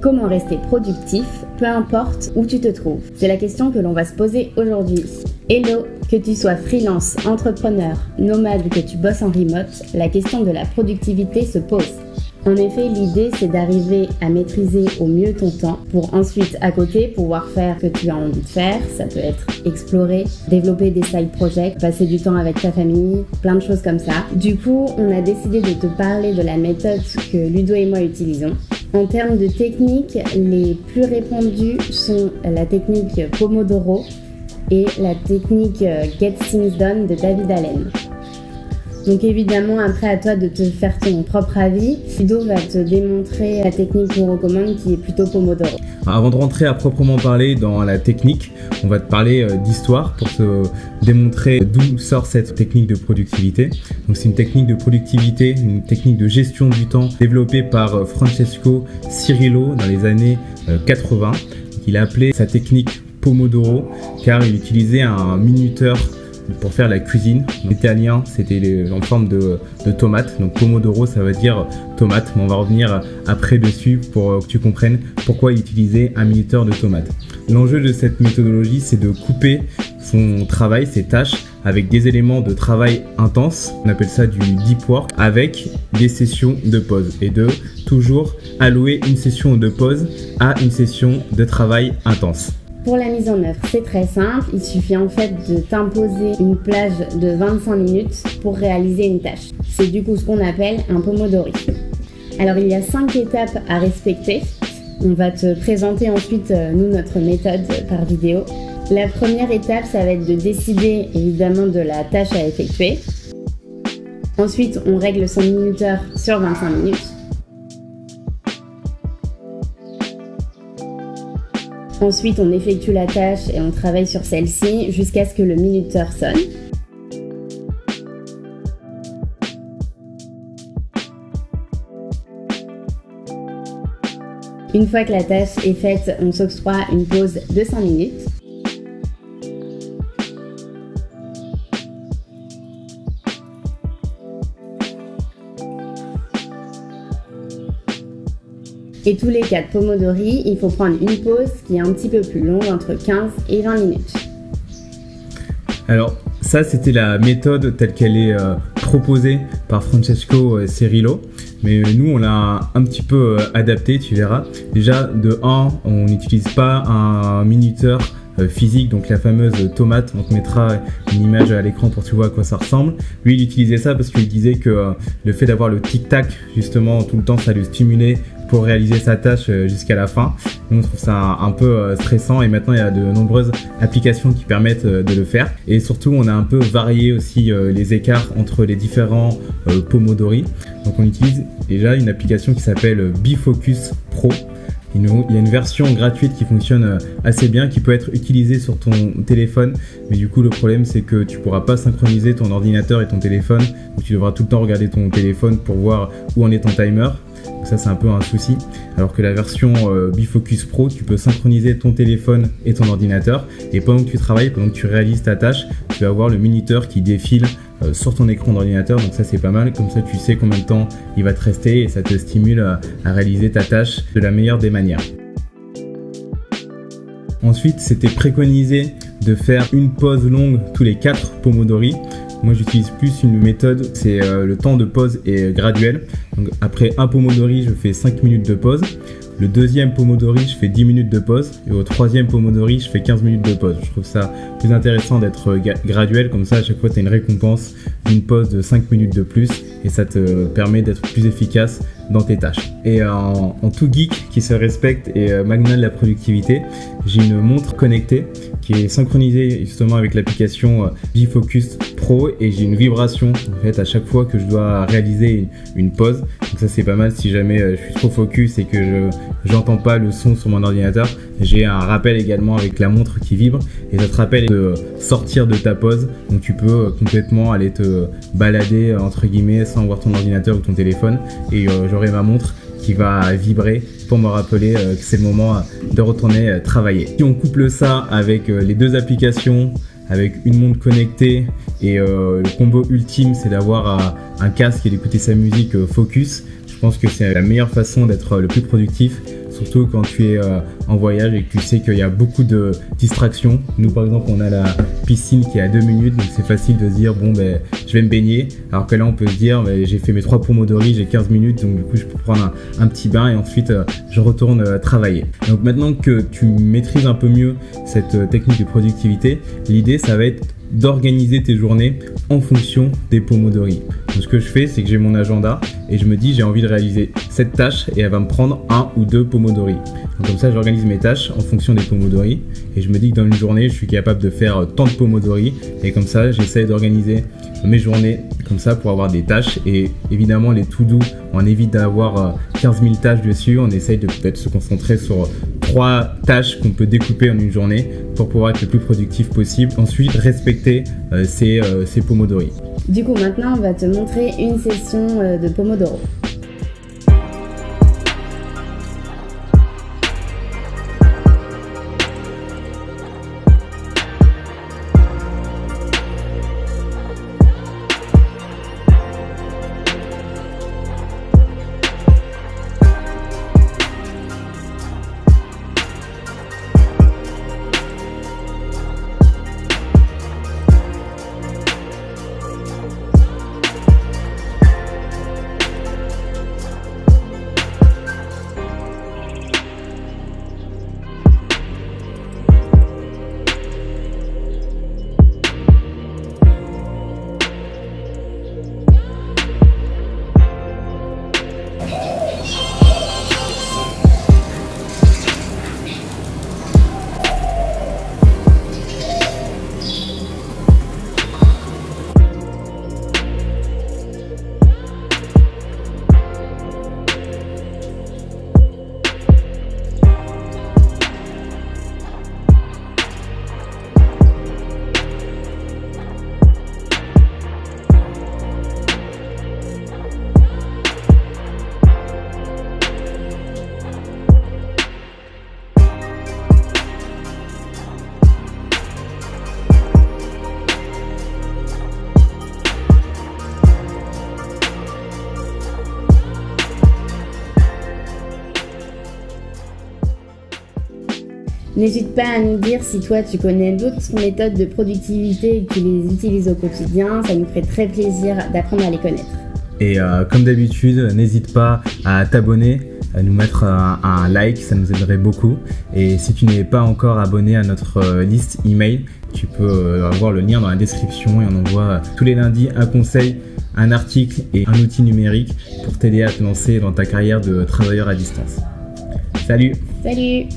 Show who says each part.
Speaker 1: Comment rester productif, peu importe où tu te trouves? C'est la question que l'on va se poser aujourd'hui. Hello, que tu sois freelance, entrepreneur, nomade ou que tu bosses en remote, la question de la productivité se pose. En effet, l'idée c'est d'arriver à maîtriser au mieux ton temps pour ensuite à côté pouvoir faire ce que tu as envie de faire. Ça peut être explorer, développer des side projects, passer du temps avec ta famille, plein de choses comme ça. Du coup, on a décidé de te parler de la méthode que Ludo et moi utilisons. En termes de techniques, les plus répandues sont la technique Pomodoro et la technique Get Things Done de David Allen. Donc évidemment, après à toi de te faire ton propre avis. Ludo va te démontrer la technique qu'on recommande qui est plutôt Pomodoro.
Speaker 2: Avant de rentrer à proprement parler dans la technique, on va te parler d'histoire pour te démontrer d'où sort cette technique de productivité. Donc c'est une technique de productivité, une technique de gestion du temps développée par Francesco Cirillo dans les années 80. Il a appelé sa technique Pomodoro car il utilisait un minuteur pour faire la cuisine. L'italien, c'était en forme de tomate. Donc Pomodoro, ça veut dire tomate. Mais on va revenir après dessus pour que tu comprennes pourquoi il utilisait un minuteur de tomate. L'enjeu de cette méthodologie, c'est de couper son travail, ses tâches, avec des éléments de travail intense. On appelle ça du deep work, avec des sessions de pause. Et de toujours allouer une session de pause à une session de travail intense.
Speaker 1: Pour la mise en œuvre, c'est très simple. Il suffit en fait de t'imposer une plage de 25 minutes pour réaliser une tâche. C'est du coup ce qu'on appelle un Pomodori. Alors il y a 5 étapes à respecter. On va te présenter ensuite notre méthode par vidéo. La première étape, ça va être de décider évidemment de la tâche à effectuer. Ensuite, on règle son minuteur sur 25 minutes. Ensuite, on effectue la tâche et on travaille sur celle-ci jusqu'à ce que le minuteur sonne. Une fois que la tâche est faite, on s'octroie une pause de 5 minutes. Et tous les 4 Pomodori, il faut prendre une pause qui est un petit peu plus longue, entre 15 et 20 minutes.
Speaker 2: Alors, ça, c'était la méthode telle qu'elle est proposée par Francesco Cirillo. Mais nous, on l'a un petit peu adapté, tu verras. Déjà, de 1, on n'utilise pas un minuteur physique, donc la fameuse tomate. On te mettra une image à l'écran pour que tu vois à quoi ça ressemble. Lui, il utilisait ça parce qu'il disait que le fait d'avoir le tic-tac, justement, tout le temps, ça lui stimulait pour réaliser sa tâche jusqu'à la fin. Nous, on trouve ça un peu stressant et maintenant, il y a de nombreuses applications qui permettent de le faire. Et surtout, on a un peu varié aussi les écarts entre les différents Pomodori. Donc, on utilise déjà une application qui s'appelle BeFocus Pro. Il y a une version gratuite qui fonctionne assez bien, qui peut être utilisée sur ton téléphone. Mais du coup, le problème, c'est que tu ne pourras pas synchroniser ton ordinateur et ton téléphone. Donc, tu devras tout le temps regarder ton téléphone pour voir où en est ton timer. Donc ça, c'est un peu un souci. Alors que la version BeFocus Pro, tu peux synchroniser ton téléphone et ton ordinateur. Et pendant que tu travailles, pendant que tu réalises ta tâche, tu vas avoir le minuteur qui défile sur ton écran d'ordinateur. Donc ça, c'est pas mal. Comme ça, tu sais combien de temps il va te rester et ça te stimule à réaliser ta tâche de la meilleure des manières. Ensuite, c'était préconisé de faire une pause longue tous les 4 Pomodori. Moi, j'utilise plus une méthode, c'est le temps de pause est graduel. Donc, après un Pomodori, je fais 5 minutes de pause. Le deuxième Pomodori, je fais 10 minutes de pause. Et au troisième Pomodori, je fais 15 minutes de pause. Je trouve ça plus intéressant d'être graduel. Comme ça, à chaque fois, tu as une récompense d'une pause de 5 minutes de plus. Et ça te permet d'être plus efficace dans tes tâches. Et en tout geek qui se respecte et magnat de la productivité, j'ai une montre connectée qui est synchronisée justement avec l'application BeFocus Pro et j'ai une vibration en fait à chaque fois que je dois réaliser une pause. Donc ça, c'est pas mal si jamais je suis trop focus et que j'entends pas le son sur mon ordinateur. J'ai un rappel également avec la montre qui vibre et ça te rappelle de sortir de ta pause. Donc tu peux complètement aller te balader entre guillemets sans voir ton ordinateur ou ton téléphone et j'aurai ma montre qui va vibrer pour me rappeler que c'est le moment de retourner travailler. Si on couple ça avec les 2 applications, avec une montre connectée et le combo ultime, c'est d'avoir un casque et d'écouter sa musique focus. Je pense que c'est la meilleure façon d'être le plus productif surtout quand tu es en voyage et que tu sais qu'il y a beaucoup de distractions. Nous par exemple on a la piscine qui est à 2 minutes, donc c'est facile de se dire je vais me baigner, alors que là on peut se dire j'ai fait mes 3 pomodori, j'ai 15 minutes, donc du coup je peux prendre un petit bain et ensuite je retourne travailler. Donc maintenant que tu maîtrises un peu mieux cette technique de productivité, l'idée ça va être d'organiser tes journées en fonction des pomodori. Donc ce que je fais, c'est que j'ai mon agenda et je me dis j'ai envie de réaliser cette tâche et elle va me prendre 1 ou 2 pomodori. Donc comme ça j'organise mes tâches en fonction des pomodori et je me dis que dans une journée je suis capable de faire tant de pomodori et comme ça j'essaie d'organiser mes journées comme ça pour avoir des tâches et évidemment les to-do, on évite d'avoir 15 000 tâches dessus, on essaye de peut-être se concentrer sur 3 tâches qu'on peut découper en une journée pour pouvoir être le plus productif possible. Ensuite respecter ces pomodori.
Speaker 1: Du coup maintenant on va te montrer une session de Pomodoro. N'hésite pas à nous dire si toi tu connais d'autres méthodes de productivité et que tu les utilises au quotidien, ça nous ferait très plaisir d'apprendre à les connaître.
Speaker 2: Et comme d'habitude, n'hésite pas à t'abonner, à nous mettre un like, ça nous aiderait beaucoup. Et si tu n'es pas encore abonné à notre liste email, tu peux avoir le lien dans la description et on envoie tous les lundis un conseil, un article et un outil numérique pour t'aider à te lancer dans ta carrière de travailleur à distance. Salut!
Speaker 1: Salut!